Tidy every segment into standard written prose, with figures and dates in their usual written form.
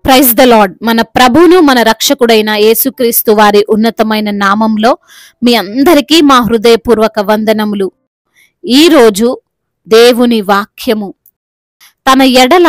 Praise the lord. మన ప్రభువును మన రక్షకుడైన యేసుక్రీస్తు వారి ఉన్నతమైన నామంలో మీ అందరికీ మా హృదయపూర్వక వందనములు. ఈరోజు దేవుని వాక్యము, తన ఎడల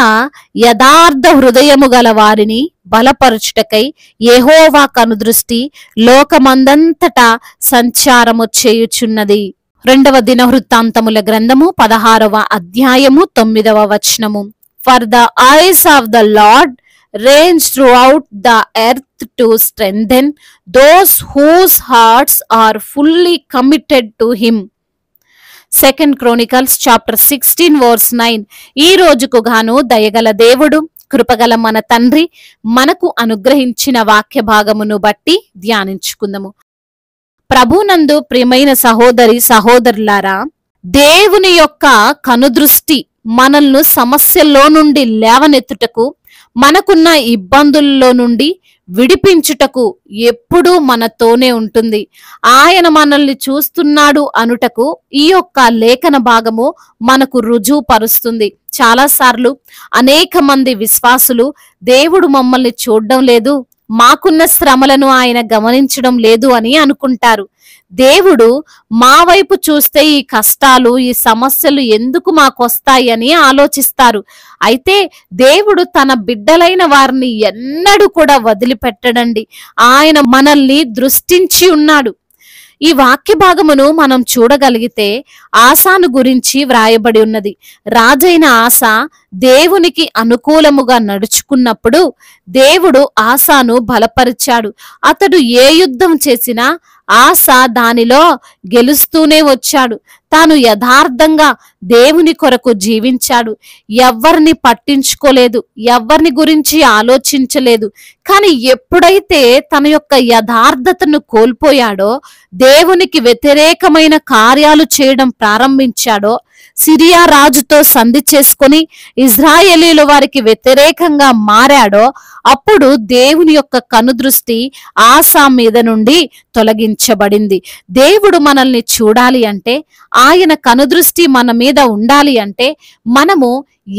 యథార్థ హృదయము గల వారిని బలపరచుటకై యెహోవా కనుదృష్టి లోకమందంతటా సంచారము చేయుచున్నది. 2వ దినవృత్తాంతముల గ్రంథము 16వ అధ్యాయము 9వ వచనము. For the eyes of the Lord range throughout the earth to strengthen those whose hearts are fully committed to him. 2 Chronicles chapter 16 verse 9. ఈ రోజుకు గాను దయగల దేవుడు, కృపగల మన తండ్రి మనకు అనుగ్రహించిన వాక్య భాగమును బట్టి ధ్యానించుకుందాము. ప్రభునందు ప్రియమైన సహోదరి సహోదరులారా, దేవుని యొక్క కనుదృష్టి మనల్ని సమస్యల్లో నుండి లేవనెత్తుటకు, మనకున్న ఇబ్బందుల్లో నుండి విడిపించుటకు ఎప్పుడూ మనతోనే ఉంటుంది. ఆయన మనల్ని చూస్తున్నాడు అనుటకు ఈ యొక్క లేఖన భాగము మనకు రుజువు పరుస్తుంది. చాలాసార్లు అనేక మంది విశ్వాసులు దేవుడు మమ్మల్ని చూడడం లేదు, మాకున్న శ్రమలను ఆయన గమనించడం లేదు అని అనుకుంటారు. దేవుడు మా వైపు చూస్తే ఈ కష్టాలు, ఈ సమస్యలు ఎందుకు మాకొస్తాయి అని ఆలోచిస్తారు. అయితే దేవుడు తన బిడ్డలైన వారిని ఎన్నడూ కూడా వదిలిపెట్టడండి. ఆయన మనల్ని దృష్టించి ఉన్నాడు. ఈ వాక్య భాగమును మనం చూడగలిగితే ఆసాను గురించి వ్రాయబడి ఉన్నది. రాజైన ఆస దేవునికి అనుకూలముగా నడుచుకున్నప్పుడు దేవుడు ఆసాను బలపరిచాడు. అతడు ఏ యుద్ధం చేసినా ఆస దానిలో గెలుస్తూనే వచ్చాడు. తాను యథార్థంగా దేవుని కొరకు జీవించాడు. ఎవ్వరిని పట్టించుకోలేదు, ఎవ్వరిని గురించి ఆలోచించలేదు. కానీ ఎప్పుడైతే తన యొక్క యథార్థతను కోల్పోయాడో, దేవునికి వ్యతిరేకమైన కార్యాలు చేయడం ప్రారంభించాడో, సిరియా రాజుతో సంధి చేసుకొని ఇజ్రాయేలీల వారికి వ్యతిరేకంగా మారాడో, అప్పుడు దేవుని యొక్క కనుదృష్టి ఆసా మీద నుండి తొలగించబడింది. దేవుడు మనల్ని చూడాలి అంటే, ఆయన కనుదృష్టి మన మీద ఉండాలి అంటే, మనము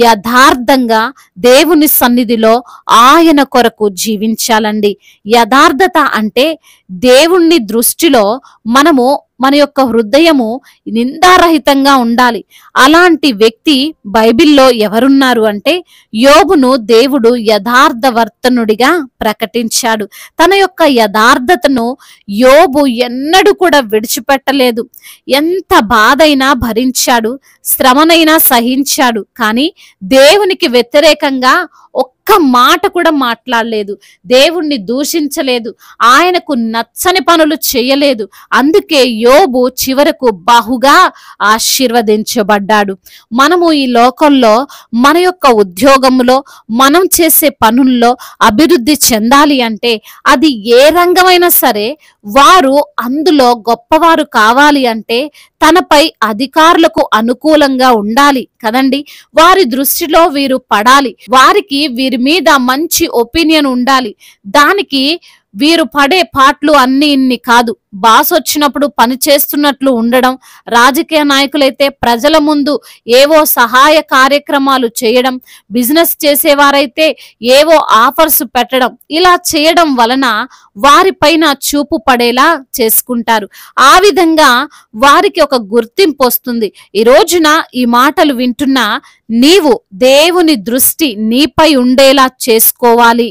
యథార్థంగా దేవుని సన్నిధిలో ఆయన కొరకు జీవించాలండి. యథార్థత అంటే దేవుణ్ణి దృష్టిలో మనము మన యొక్క హృదయము నిందారహితంగా ఉండాలి. అలాంటి వ్యక్తి బైబిల్లో ఎవరున్నారు అంటే, యోబును దేవుడు యథార్థవర్తనుడిగా ప్రకటించాడు. తన యొక్క యథార్థతను యోబు ఎన్నడూ కూడా విడిచిపెట్టలేదు. ఎంత బాధైనా భరించాడు, శ్రమనైనా సహించాడు. కానీ దేవునికి వ్యతిరేకంగా ఒక్క మాట కూడా మాట్లాడలేదు, దేవుణ్ణి దూషించలేదు, ఆయనకు నచ్చని పనులు చేయలేదు. అందుకే యోబు చివరకు బహుగా ఆశీర్వదించబడ్డాడు. మనము ఈ లోకంలో మన యొక్క ఉద్యోగంలో, మనం చేసే పనుల్లో అభివృద్ధి చెందాలి అంటే, అది ఏ రంగమైనా సరే, వారు అందులో గొప్పవారు కావాలి అంటే తనపై అధికారులకు అనుకూలంగా ఉండాలి కదండి. వారి దృష్టిలో వీరు పడాలి, వారికి వీరి మీద మంచి ఒపీనియన్ ఉండాలి. దానికి వీరు పడే పాటలు అన్ని ఇన్ని కాదు. బాస్ వచ్చినప్పుడు పని చేస్తున్నట్లు ఉండడం, రాజకీయ నాయకులైతే ప్రజల ముందు ఏవో సహాయ కార్యక్రమాలు చేయడం, బిజినెస్ చేసేవారైతే ఏవో ఆఫర్స్ పెట్టడం, ఇలా చేయడం వలన వారిపైన చూపు పడేలా చేసుకుంటారు. ఆ విధంగా వారికి ఒక గుర్తింపు వస్తుంది. ఈ రోజున ఈ మాటలు వింటున్నా నీవు దేవుని దృష్టి నీపై ఉండేలా చేసుకోవాలి.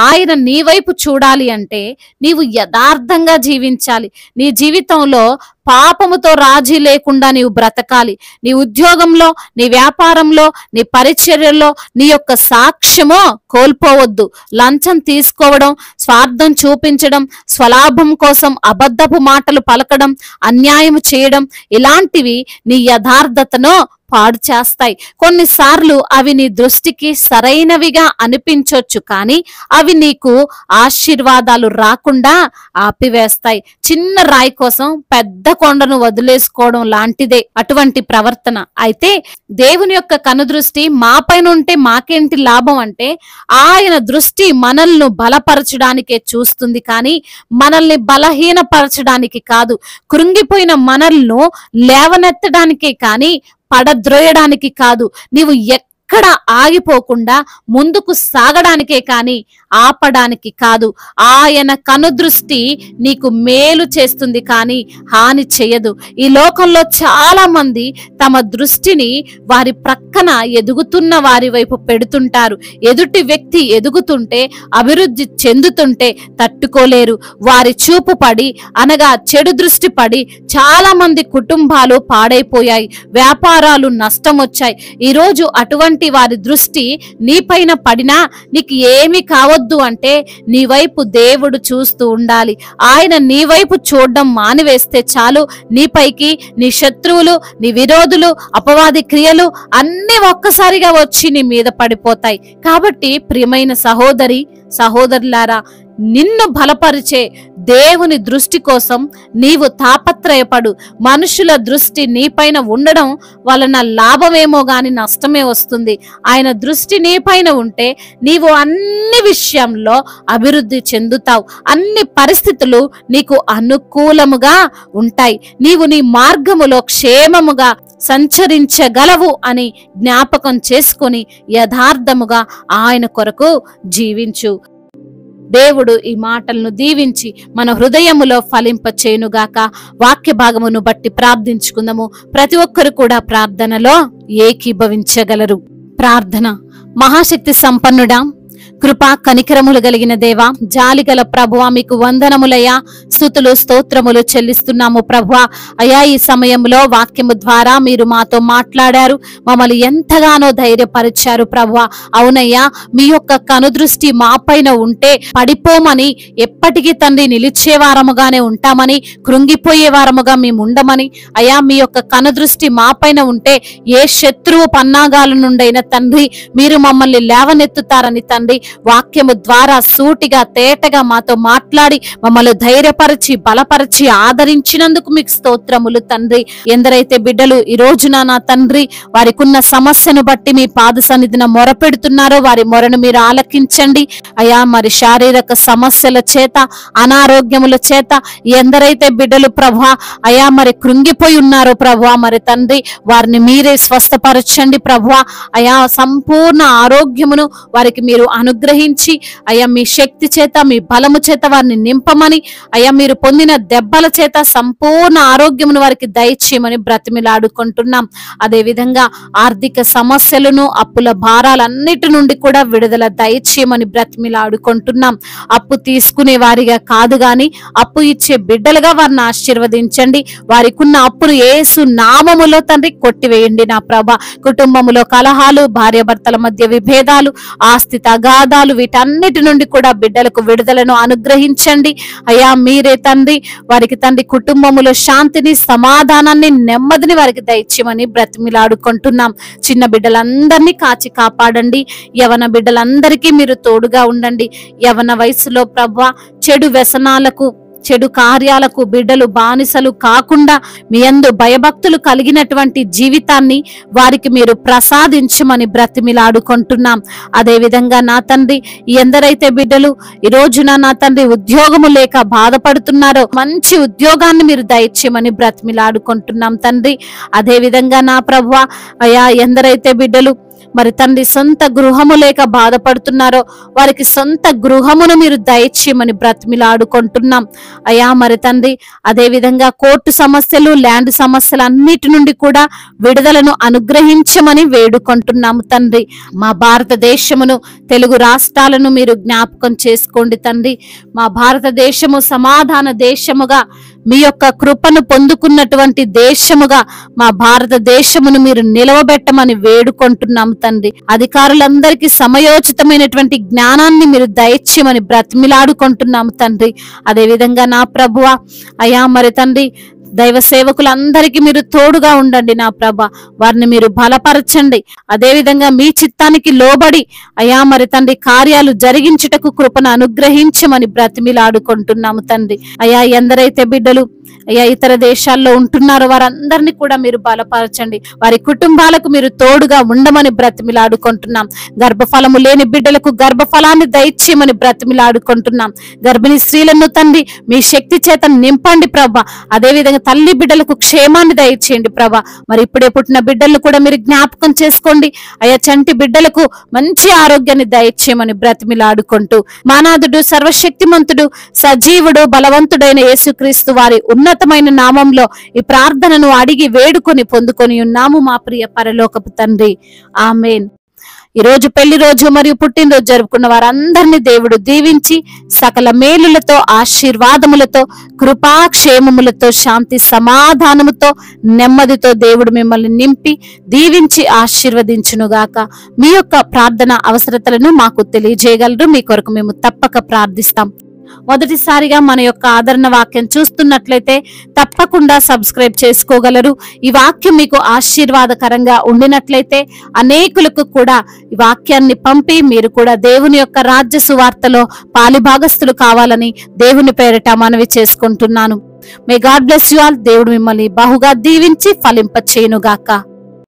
ఆయన నీ వైపు చూడాలి అంటే నీవు యథార్థంగా జీవించాలి. నీ జీవితంలో పాపముతో రాజీ లేకుండా నీవు బ్రతకాలి. నీ ఉద్యోగంలో, నీ వ్యాపారంలో, నీ పరిచర్యలో నీ యొక్క సాక్ష్యమో కోల్పోవద్దు. లంచం తీసుకోవడం, స్వార్థం చూపించడం, స్వలాభం కోసం అబద్ధపు మాటలు పలకడం, అన్యాయం చేయడం, ఇలాంటివి నీ యథార్థతను పాడు చేస్తాయి. కొన్నిసార్లు అవి నీ దృష్టికి సరైనవిగా అనిపించొచ్చు, కానీ అవి నీకు ఆశీర్వాదాలు రాకుండా ఆపివేస్తాయి. చిన్న రాయి కోసం పెద్ద కొండను వదిలేసుకోవడం లాంటిదే అటువంటి ప్రవర్తన. అయితే దేవుని యొక్క కనుదృష్టి మాపైన ఉంటే మాకేంటి లాభం అంటే, ఆయన దృష్టి మనల్ని బలపరచడానికే చూస్తుంది, కానీ మనల్ని బలహీనపరచడానికి కాదు. కృంగిపోయిన మనల్ని లేవనెత్తడానికే కానీ పడద్రోయడానికి కాదు. నీవు ఎక్కడ ఆగిపోకుండా ముందుకు సాగడానికే కానీ ఆపడానికి కాదు. ఆయన కనుదృష్టి నీకు మేలు చేస్తుంది కానీ హాని చేయదు. ఈ లోకంలో చాలా మంది తమ దృష్టిని వారి ప్రక్కన ఎదుగుతున్న వారి వైపు పెడుతుంటారు. ఎదుటి వ్యక్తి ఎదుగుతుంటే, అభివృద్ధి చెందుతుంటే తట్టుకోలేరు. వారి చూపు పడి, అనగా చెడు దృష్టి పడి చాలా మంది కుటుంబాలు పాడైపోయాయి, వ్యాపారాలు నష్టం వచ్చాయి. ఈరోజు అటువంటి వారి దృష్టి నీపైన పడినా నీకు ఏమి కావద్దు అంటే నీ వైపు దేవుడు చూస్తూ ఉండాలి. ఆయన నీ వైపు చూడడం మానివేస్తే చాలు, నీపైకి నీ శత్రువులు, నీ విరోధులు, అపవాది క్రియలు అన్ని ఒక్కసారిగా వచ్చి నీ మీద పడిపోతాయి. కాబట్టి ప్రియమైన సహోదరి సహోదరులారా, నిన్ను బలపరిచే దేవుని దృష్టి కోసం నీవు తాపత్రయపడు. మనుషుల దృష్టి నీపైన ఉండడం వలన లాభమేమో గాని నష్టమే వస్తుంది. ఆయన దృష్టి నీపైన ఉంటే నీవు అన్ని విషయంలో అభివృద్ధి చెందుతావు. అన్ని పరిస్థితులు నీకు అనుకూలముగా ఉంటాయి. నీవు నీ మార్గములో క్షేమముగా సంచరించగలవు అని జ్ఞాపకం చేసుకొని యథార్థముగా ఆయన కొరకు జీవించు. దేవుడు ఈ మాటలను దీవించి మన హృదయములో ఫలింపచేయునుగాక. వాక్య భాగమును బట్టి ప్రార్థించుకుందాము. ప్రతి ఒక్కరు కూడా ప్రార్థనలో ఏకీభవించగలరు. ప్రార్థన. మహాశక్తి సంపన్నుడా, కృపా కనికరములు కలిగిన దేవా, జాలిగల ప్రభువా, మీకు వందనములయ్యా, స్తుతులు స్తోత్రములు చెల్లిస్తున్నాము ప్రభువా. అయ్యా, ఈ సమయంలో వాక్యము ద్వారా మీరు మాతో మాట్లాడారు, మమ్మల్ని ఎంతగానో ధైర్యపరిచారు ప్రభువా. అవునయ్యా, మీ యొక్క కనుదృష్టి మా పైన ఉంటే పడిపోమని, ఎప్పటికీ తండ్రి నిలిచే వారముగానే ఉంటామని, కృంగిపోయే వారముగా మేము ఉండమని, అయ్యా మీ యొక్క కనుదృష్టి మా పైన ఉంటే ఏ శత్రువు పన్నాగాల నుండైనా తండ్రి మీరు మమ్మల్ని లేవనెత్తుతారని తండ్రి వాక్యము ద్వారా సూటిగా తేటగా మాతో మాట్లాడి మమ్మల్ని ధైర్యపరిచి బలపరిచి ఆదరించినందుకు మీకు స్తోత్రములు తండ్రి. ఎందరైతే బిడ్డలు ఈ రోజున నా తండ్రి వారికున్న సమస్యను బట్టి మీ పాద సన్నిధిన మొరపెడుతున్నారో వారి మొరను మీరు ఆలకించండి అయ్యా. మరి శారీరక సమస్యల చేత, అనారోగ్యముల చేత ఎందరైతే బిడ్డలు ప్రభువా అయ్యా మరి కృంగిపోయి ఉన్నారో ప్రభువా, మరి తండ్రి వారిని మీరే స్వస్థపరచండి ప్రభువా. అయ్యా సంపూర్ణ ఆరోగ్యమును వారికి మీరు అనుగ్రహించి అయ్యా మీ శక్తి చేత, మీ బలము చేత వారిని నింపమని, అయ్యా మీరు పొందిన దెబ్బల చేత సంపూర్ణ ఆరోగ్యమును వారికి దయచేయమని బ్రతిమిలాడుకుంటున్నాం. అదే విధంగా ఆర్థిక సమస్యలను, అప్పుల భారాలన్నిటి నుండి కూడా విడుదల దయచేయమని బ్రతిమిలాడుకుంటున్నాం. అప్పు తీసుకునే వారిగా కాదు గాని అప్పు ఇచ్చే బిడ్డలుగా వారిని ఆశీర్వదించండి. వారికి ఉన్న అప్పును యేసు నామములో తండ్రి కొట్టివేయండి నా ప్రభా. కుటుంబములో కలహాలు, భార్యాభర్తల మధ్య విభేదాలు, ఆస్తి తగాదాలు, వీటన్నిటి నుండి కూడా బిడ్డలకు విడుదలను అనుగ్రహించండి అయ్యా. మీరే తండ్రి వారికి తండ్రి కుటుంబములో శాంతిని, సమాధానాన్ని, నెమ్మదిని వారికి దయచేయమని బ్రతిమిలాడుకుంటున్నాం. చిన్న బిడ్డలందరినీ కాచి కాపాడండి. యవన బిడ్డలందరికీ మీరు తోడుగా ఉండండి. యవన వయసులో ప్రభువా చెడు వ్యసనాలకు, చెడు కార్యాలకు బిడ్డలు బానిసలు కాకుండా మీ యందు భయభక్తులు కలిగినటువంటి జీవితాన్ని వారికి మీరు ప్రసాదించమని బ్రతిమిలాడుకుంటున్నాం. అదే విధంగా నా తండ్రి ఎందరైతే బిడ్డలు ఈ రోజున నా తండ్రి ఉద్యోగము లేక బాధపడుతున్నారో మంచి ఉద్యోగాన్ని మీరు దయచేయమని బ్రతిమిలాడుకుంటున్నాం తండ్రి. అదే విధంగా నా ప్రభువా అయ్యా ఎందరైతే బిడ్డలు మరి తండ్రి సొంత గృహము లేక బాధపడుతున్నారో వారికి సొంత గృహమును మీరు దయచేయమని బ్రతిమిలాడుకుంటున్నాం అయ్యా. మరి తండ్రి అదే విధంగా కోర్టు సమస్యలు, ల్యాండ్ సమస్యలు అన్నిటి నుండి కూడా విడుదలను అనుగ్రహించమని వేడుకుంటున్నాము తండ్రి. మా భారతదేశమును, తెలుగు రాష్ట్రాలను మీరు జ్ఞాపకం చేసుకోండి తండ్రి. మా భారతదేశము సమాధాన దేశముగా, మీ యొక్క కృపను పొందుకున్నటువంటి దేశముగా మా భారతదేశమును మీరు నిలవబెట్టమని వేడుకుంటున్నాము తండ్రి. అధికారులందరికీ సమయోచితమైనటువంటి జ్ఞానాన్ని మీరు దయచేయమని బ్రతిమిలాడుకుంటున్నాము తండ్రి. అదే విధంగా నా ప్రభువా అయ్యా మరి తండ్రి దైవ సేవకులందరికీ మీరు తోడుగా ఉండండి నా ప్రభ. వారిని మీరు బలపరచండి. అదే విధంగా మీ చిత్తానికి లోబడి అయ్యా మరి తండ్రి కార్యాలు జరిగించుటకు కృపను అనుగ్రహించమని బ్రతిమిలాడుకుంటున్నాము తండ్రి. అయ్యా ఎందరైతే బిడ్డలు అయ్యా ఇతర దేశాల్లో ఉంటున్నారు వారందరినీ కూడా మీరు బలపరచండి, వారి కుటుంబాలకు మీరు తోడుగా ఉండమని బ్రతిమిలాడుకుంటున్నాం. గర్భఫలము లేని బిడ్డలకు గర్భఫలాన్ని దయచేయమని బ్రతిమిలాడుకుంటున్నాం. గర్భిణీ స్త్రీలను తండ్రి మీ శక్తి చేత నింపండి ప్రభా. అదేవిధంగా తల్లి బిడ్డలకు క్షేమాన్ని దయచేయండి ప్రభా. మరి ఇప్పుడే పుట్టిన బిడ్డలను కూడా మీరు జ్ఞాపకం చేసుకోండి అయ్యా. చంటి బిడ్డలకు మంచి ఆరోగ్యాన్ని దయచేయమని బ్రతిమిలాడుకుంటూ మానాథుడు సర్వశక్తిమంతుడు సజీవుడు బలవంతుడైన యేసుక్రీస్తు వారి ఉన్నతమైన నామంలో ఈ ప్రార్థనను అడిగి వేడుకొని పొందుకొని ఉన్నాము మా ప్రియ పరలోకపు తండ్రి, ఆమేన్. ఈ రోజు పెళ్లి రోజు మరియు పుట్టినరోజు జరుపుకున్న వారందరినీ దేవుడు దీవించి సకల మేలులతో ఆశీర్వాదములతో కృపాక్షేమములతో శాంతి సమాధానముతో నెమ్మదితో దేవుడు మిమ్మల్ని నింపి దీవించి ఆశీర్వదించునుగాక. మీ యొక్క ప్రార్థన అవసరతలను మాకు తెలియజేయగలరు. మీ కొరకు మేము తప్పక ప్రార్థిస్తాం. మొదటిసారిగా మన యొక్క ఆదరణ వాక్యం చూస్తున్నట్లయితే తప్పకుండా సబ్స్క్రైబ్ చేసుకోగలరు. ఈ వాక్యం మీకు ఆశీర్వాదకరంగా ఉండినట్లయితే అనేకులకు కూడా ఈ వాక్యాన్ని పంపి మీరు కూడా దేవుని యొక్క రాజ్య సువార్తలో పాలిభాగస్తులు కావాలని దేవుని పేరిట మనవి చేసుకుంటున్నాను. May God bless you all. దేవుడు మిమ్మల్ని బహుగా దీవించి ఫలింపచేయునుగాక.